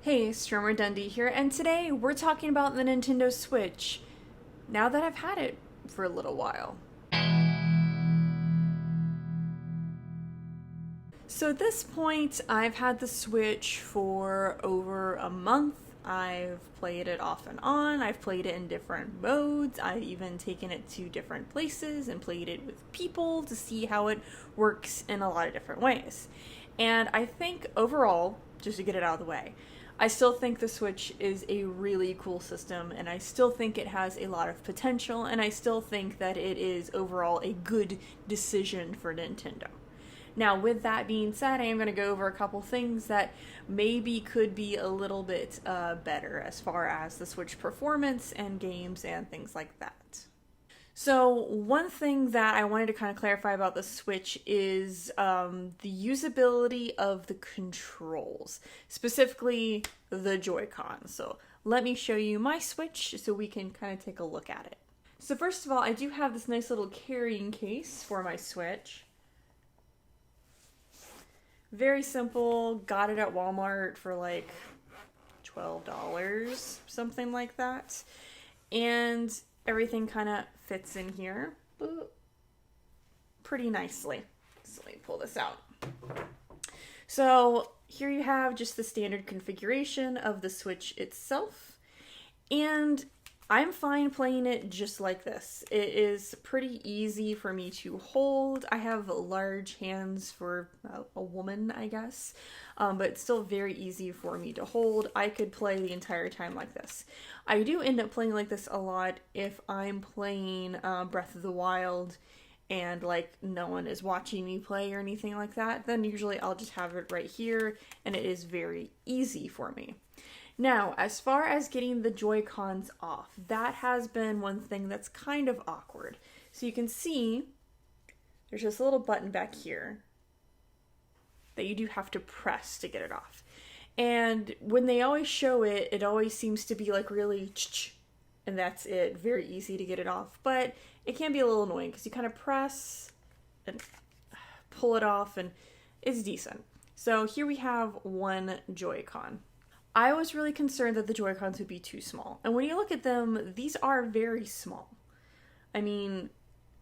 Hey, Stromer Dundee here, and today we're talking about the Nintendo Switch, now that I've had it for a little while. So at this point, I've had the Switch for over a month. I've played it off and on, I've played it in different modes, I've even taken it to different places and played it with people to see how it works in a lot of different ways. And I think overall, just to get it out of the way, I still think the Switch is a really cool system, and I still think it has a lot of potential, and I still think that it is overall a good decision for Nintendo. Now, with that being said, I am going to go over a couple things that maybe could be a little bit better as far as the Switch performance and games and things like that. So one thing that I wanted to kind of clarify about the Switch is the usability of the controls, specifically the Joy-Con. So let me show you my Switch so we can kind of take a look at it. So first of all, I do have this nice little carrying case for my Switch. Very simple, got it at Walmart for like $12, something like that. And everything kind of fits in here pretty nicely. So let me pull this out. So here you have just the standard configuration of the Switch itself. And I'm fine playing it just like this. It is pretty easy for me to hold. I have large hands for a woman, I guess, but it's still very easy for me to hold. I could play the entire time like this. I do end up playing like this a lot if I'm playing Breath of the Wild and like no one is watching me play or anything like that. Then usually I'll just have it right here and it is very easy for me. Now, as far as getting the Joy-Cons off, that has been one thing that's kind of awkward. So you can see there's this little button back here that you do have to press to get it off. And when they always show it, it always seems to be like really and that's it. Very easy to get it off. But it can be a little annoying because you kind of press and pull it off and it's decent. So here we have one Joy-Con. I was really concerned that the Joy-Cons would be too small. And when you look at them, these are very small. I mean,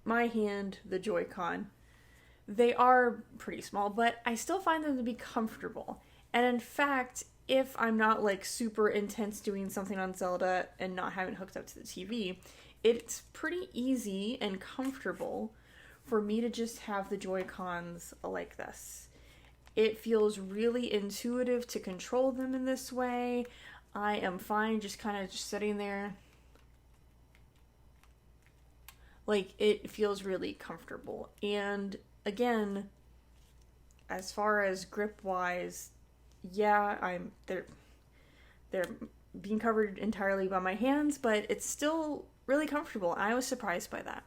my hand, the Joy-Con, they are pretty small, but I still find them to be comfortable. And in fact, if I'm not like super intense doing something on Zelda and not having it hooked up to the TV, it's pretty easy and comfortable for me to just have the Joy-Cons like this. It feels really intuitive to control them in this way. I am fine just kind of just sitting there. Like, it feels really comfortable. And again, as far as grip-wise, yeah, they're being covered entirely by my hands, but it's still really comfortable. I was surprised by that.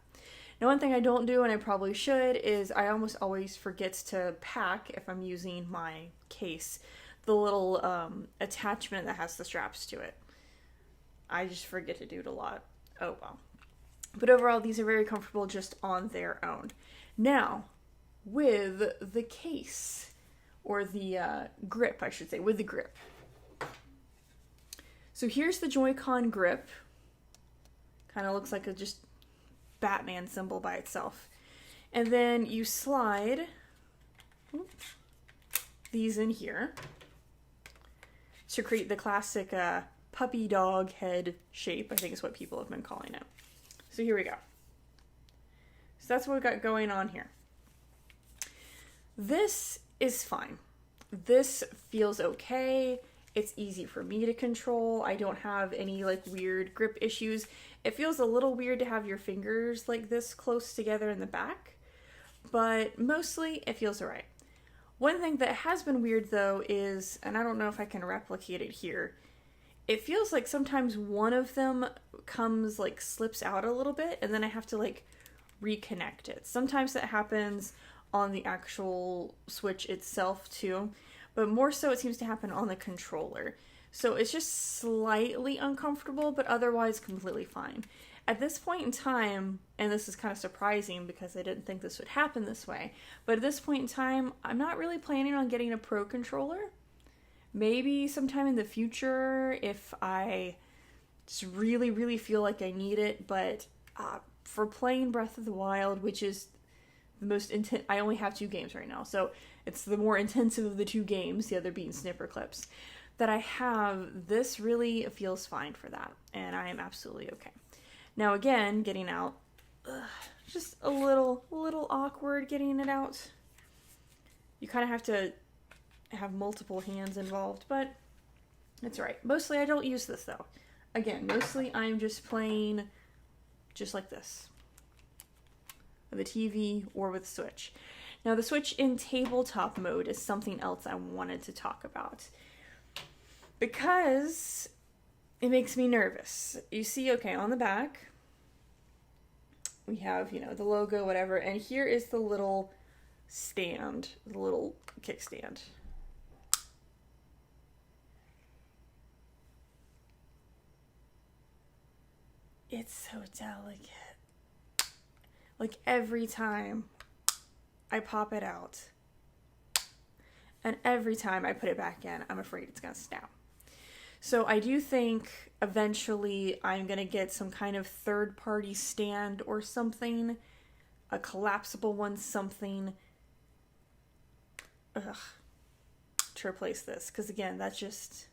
Now, one thing I don't do, and I probably should, is I almost always forget to pack, if I'm using my case, the little attachment that has the straps to it. I just forget to do it a lot. Oh well. But overall, these are very comfortable just on their own. Now, with the case, or the grip, I should say, with the grip. So here's the Joy-Con grip. Kind of looks like a just Batman symbol by itself. And then you slide these in here to create the classic puppy dog head shape, I think is what people have been calling it. So here we go. So that's what we've got going on here. This is fine. This feels okay. It's easy for me to control. I don't have any like weird grip issues. It feels a little weird to have your fingers like this close together in the back, but mostly it feels alright. One thing that has been weird though is, and I don't know if I can replicate it here, it feels like sometimes one of them slips out a little bit and then I have to like reconnect it. Sometimes that happens on the actual Switch itself too. But more so it seems to happen on the controller. So it's just slightly uncomfortable, but otherwise completely fine. At this point in time, and this is kind of surprising because I didn't think this would happen this way, but at this point in time, I'm not really planning on getting a Pro controller. maybe sometime in the future if I just really, really feel like I need it. But for playing Breath of the Wild, which is the most intense, I only have 2 games right now, so it's the more intensive of the 2 games, the other being Snipper Clips, that I have, this really feels fine for that, and I am absolutely okay. Now again, getting out, just a little awkward getting it out. You kind of have to have multiple hands involved, but it's alright. Mostly I don't use this though. Again, mostly I'm just playing just like this. With a TV or with Switch. Now the Switch in tabletop mode is something else I wanted to talk about. Because it makes me nervous. You see, okay, on the back, we have, the logo, whatever, and here is the little stand, the little kickstand. It's so delicate. Like every time I pop it out and every time I put it back in, I'm afraid it's gonna snap. So I do think eventually I'm gonna get some kind of third-party stand or something, a collapsible one, something, to replace this. Because again, that's just,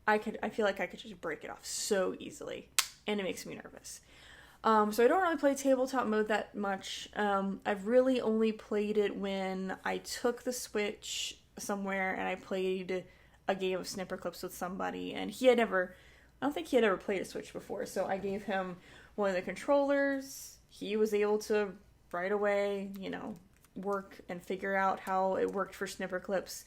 I feel like I could just break it off so easily, and it makes me nervous. So I don't really play tabletop mode that much. I've really only played it when I took the Switch somewhere and I played a game of Snipper Clips with somebody, and I don't think he had ever played a Switch before, so I gave him one of the controllers. He was able to right away, work and figure out how it worked for Snipper Clips.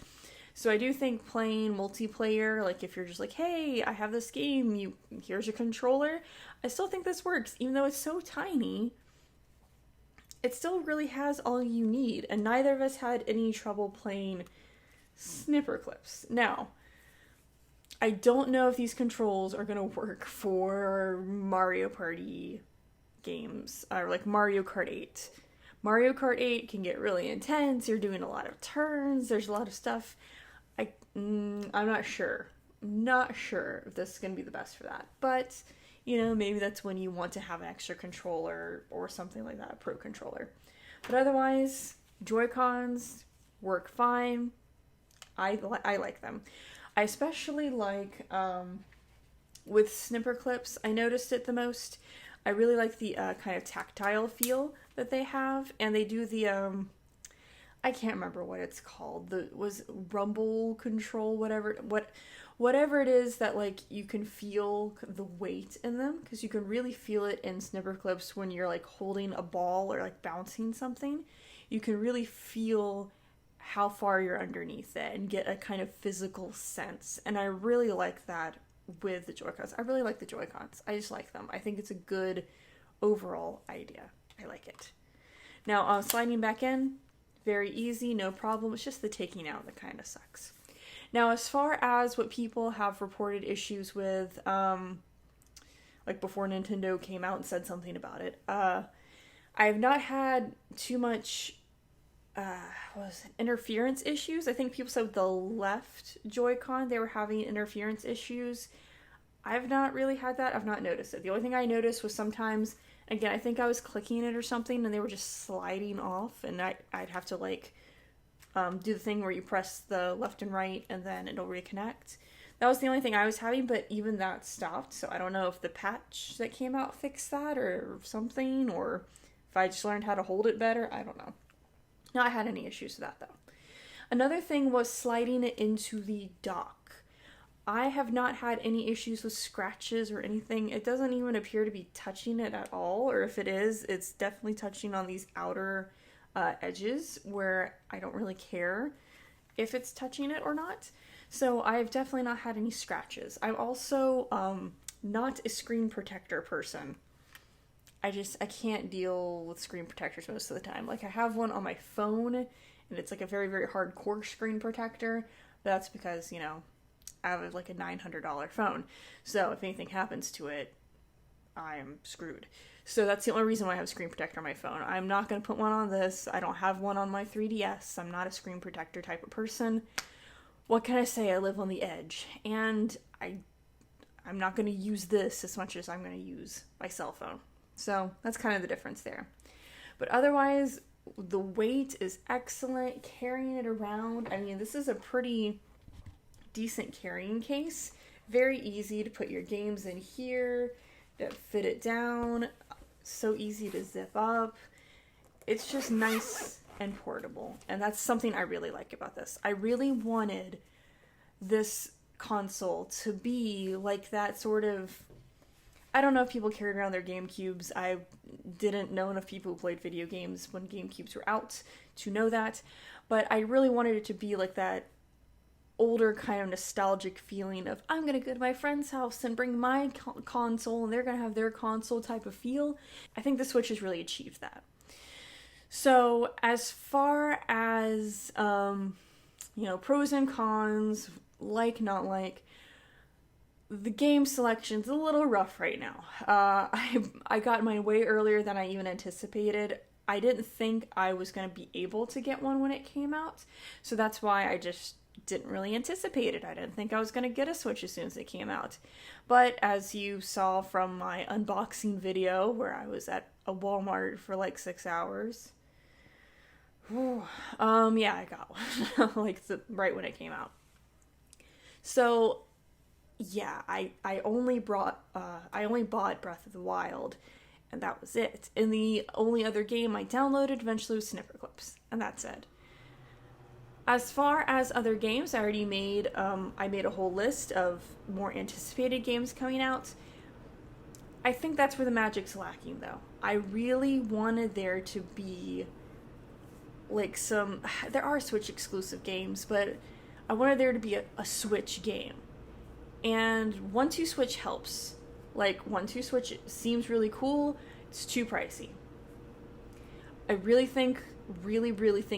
So I do think playing multiplayer, like if you're just like, hey, I have this game, here's your controller, I still think this works. Even though it's so tiny, it still really has all you need. And neither of us had any trouble playing Snipper Clips. Now, I don't know if these controls are going to work for Mario Party games, or like Mario Kart 8. Mario Kart 8 can get really intense, you're doing a lot of turns, there's a lot of stuff. I'm not sure. Not sure if this is going to be the best for that. But, maybe that's when you want to have an extra controller or something like that, a pro controller. But otherwise, Joy-Cons work fine. I like them. I especially like, with Snipper Clips, I noticed it the most. I really like the kind of tactile feel that they have. And they do the, I can't remember what it's called. Was rumble control, whatever it is that like you can feel the weight in them, because you can really feel it in Snipper Clips when you're like holding a ball or like bouncing something. You can really feel how far you're underneath it and get a kind of physical sense. And I really like that with the Joy-Cons. I really like the Joy-Cons. I just like them. I think it's a good overall idea. I like it. Now, sliding back in, very easy, no problem. It's just the taking out that kind of sucks. Now, as far as what people have reported issues with, like before Nintendo came out and said something about it, I have not had too much, interference issues. I think people said with the left Joy-Con, they were having interference issues. I've not really had that. I've not noticed it. The only thing I noticed was sometimes, again, I think I was clicking it or something, and they were just sliding off, and I'd have to, like, do the thing where you press the left and right, and then it'll reconnect. That was the only thing I was having, but even that stopped, so I don't know if the patch that came out fixed that, or something, or if I just learned how to hold it better, I don't know. Not had any issues with that, though. Another thing was sliding it into the dock. I have not had any issues with scratches or anything. It doesn't even appear to be touching it at all, or if it is, it's definitely touching on these outer edges where I don't really care if it's touching it or not. So I've definitely not had any scratches. I'm also not a screen protector person. I can't deal with screen protectors most of the time. Like, I have one on my phone, and it's like a very, very hardcore screen protector. But that's because, I have like a $900 phone. So if anything happens to it, I'm screwed. So that's the only reason why I have a screen protector on my phone. I'm not going to put one on this. I don't have one on my 3DS. I'm not a screen protector type of person. what can I say? I live on the edge, and I'm not going to use this as much as I'm going to use my cell phone. So that's kind of the difference there. But otherwise, the weight is excellent. Carrying it around, I mean, this is a pretty decent carrying case. Very easy to put your games in here, to fit it down. So easy to zip up. It's just nice and portable. And that's something I really like about this. I really wanted this console to be like that sort of, I don't know if people carried around their GameCubes. I didn't know enough people who played video games when GameCubes were out to know that, but I really wanted it to be like that older kind of nostalgic feeling of, I'm gonna go to my friend's house and bring my console and they're gonna have their console type of feel. I think the Switch has really achieved that. So as far as pros and cons, like, not like, the game selection's a little rough right now. I got mine way earlier than I even anticipated. I didn't think I was going to be able to get one when it came out, so that's why I just didn't really anticipate it. I didn't think I was going to get a Switch as soon as it came out. But as you saw from my unboxing video, where I was at a Walmart for like 6 hours, yeah, I got one, like right when it came out. So yeah, I only bought Breath of the Wild, and that was it. And the only other game I downloaded eventually was Snipper Clips, and that's it. As far as other games, I already made a whole list of more anticipated games coming out. I think that's where the magic's lacking, though. I really wanted there to be like there are Switch exclusive games, but I wanted there to be a Switch game. And 1-2-Switch helps. Like, 1-2-Switch seems really cool. It's too pricey. I really think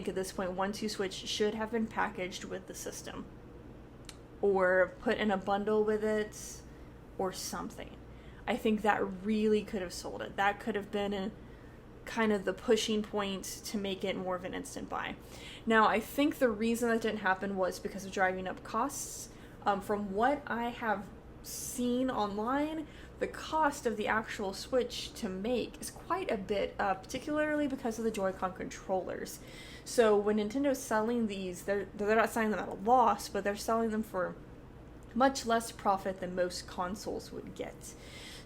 at this point, 1-2-Switch should have been packaged with the system. Or put in a bundle with it, or something. I think that really could have sold it. That could have been kind of the pushing point to make it more of an instant buy. Now, I think the reason that didn't happen was because of driving up costs. From what I have seen online, the cost of the actual Switch to make is quite a bit, particularly because of the Joy-Con controllers. So when Nintendo's selling these, they're not selling them at a loss, but they're selling them for much less profit than most consoles would get.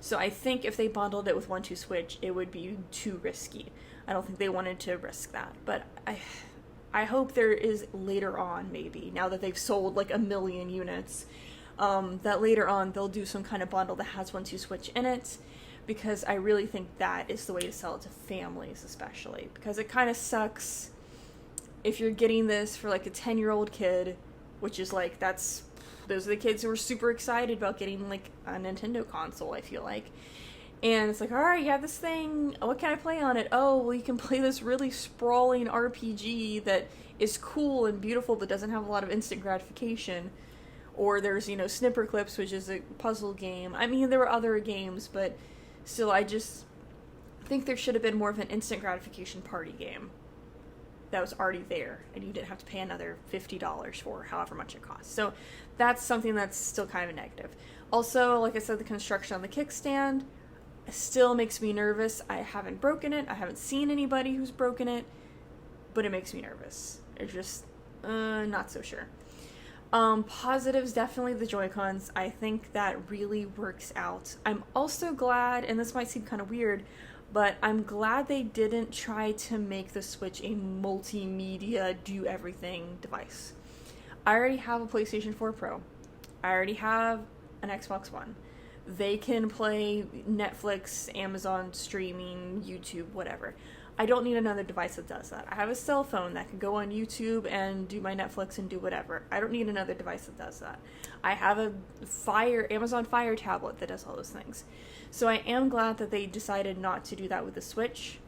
So I think if they bundled it with 1-2-Switch, it would be too risky. I don't think they wanted to risk that, but I hope there is later on, maybe, now that they've sold like 1 million units, that later on they'll do some kind of bundle that has 1-2-Switch in it, because I really think that is the way to sell it to families, especially, because it kind of sucks if you're getting this for like a 10-year-old kid, which is like, those are the kids who are super excited about getting like a Nintendo console, I feel like. And it's like, alright, you have this thing, what can I play on it? Oh, well, you can play this really sprawling RPG that is cool and beautiful but doesn't have a lot of instant gratification. Or there's, Snipper Clips, which is a puzzle game. I mean, there were other games, but still, I just think there should have been more of an instant gratification party game that was already there, and you didn't have to pay another $50 for however much it costs. So that's something that's still kind of a negative. Also, like I said, the construction on the kickstand still makes me nervous. I haven't broken it. I haven't seen anybody who's broken it, but it makes me nervous. It's just not so sure. Positives, definitely the Joy-Cons. I think that really works out. I'm also glad, and this might seem kind of weird, but I'm glad they didn't try to make the Switch a multimedia, do-everything device. I already have a PlayStation 4 Pro. I already have an Xbox One. They can play Netflix, Amazon streaming, YouTube, whatever. I don't need another device that does that. I have a cell phone that can go on YouTube and do my Netflix and do whatever. I don't need another device that does that. I have a Amazon Fire tablet that does all those things. So I am glad that they decided not to do that with the Switch,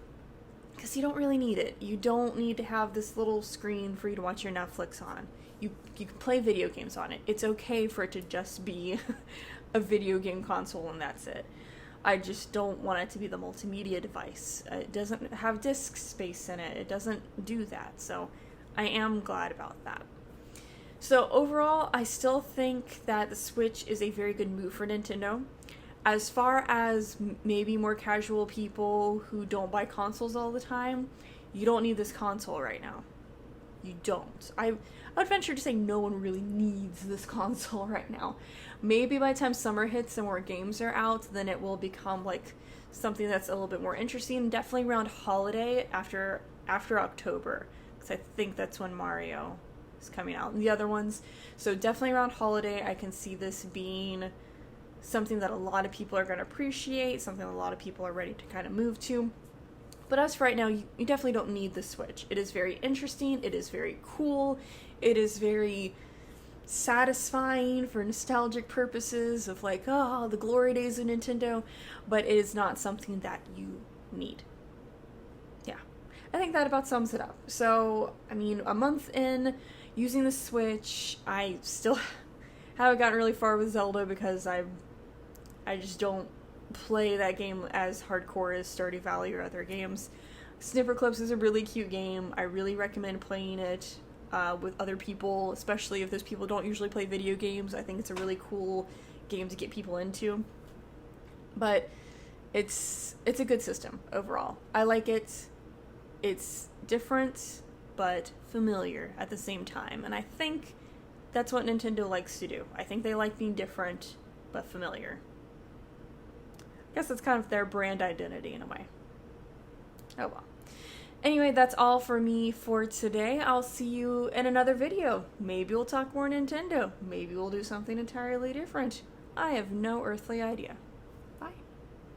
because you don't really need it. You don't need to have this little screen for you to watch your Netflix on. You can play video games on it. It's okay for it to just be a video game console and that's it. I just don't want it to be the multimedia device. It doesn't have disk space in it. It doesn't do that. So I am glad about that. So overall, I still think that the Switch is a very good move for Nintendo. As far as maybe more casual people who don't buy consoles all the time, you don't need this console right now. You don't. I would venture to say no one really needs this console right now. Maybe by the time summer hits and more games are out, then it will become like something that's a little bit more interesting. Definitely around holiday after October, because I think that's when Mario is coming out and the other ones. So definitely around holiday, I can see this being something that a lot of people are going to appreciate, something a lot of people are ready to kind of move to. But as for right now, you definitely don't need the Switch. It is very interesting, it is very cool, it is very satisfying for nostalgic purposes of like, oh, the glory days of Nintendo, but it is not something that you need. Yeah, I think that about sums it up. So, I mean, a month in using the Switch, I still haven't gotten really far with Zelda because I just don't play that game as hardcore as Stardew Valley or other games. Snipper Clips is a really cute game. I really recommend playing it with other people, especially if those people don't usually play video games. I think it's a really cool game to get people into. But it's a good system overall. I like it. It's different but familiar at the same time, and I think that's what Nintendo likes to do. I think they like being different but familiar. I guess that's kind of their brand identity in a way. Oh well. Anyway, that's all for me for today. I'll see you in another video. Maybe we'll talk more Nintendo. Maybe we'll do something entirely different. I have no earthly idea.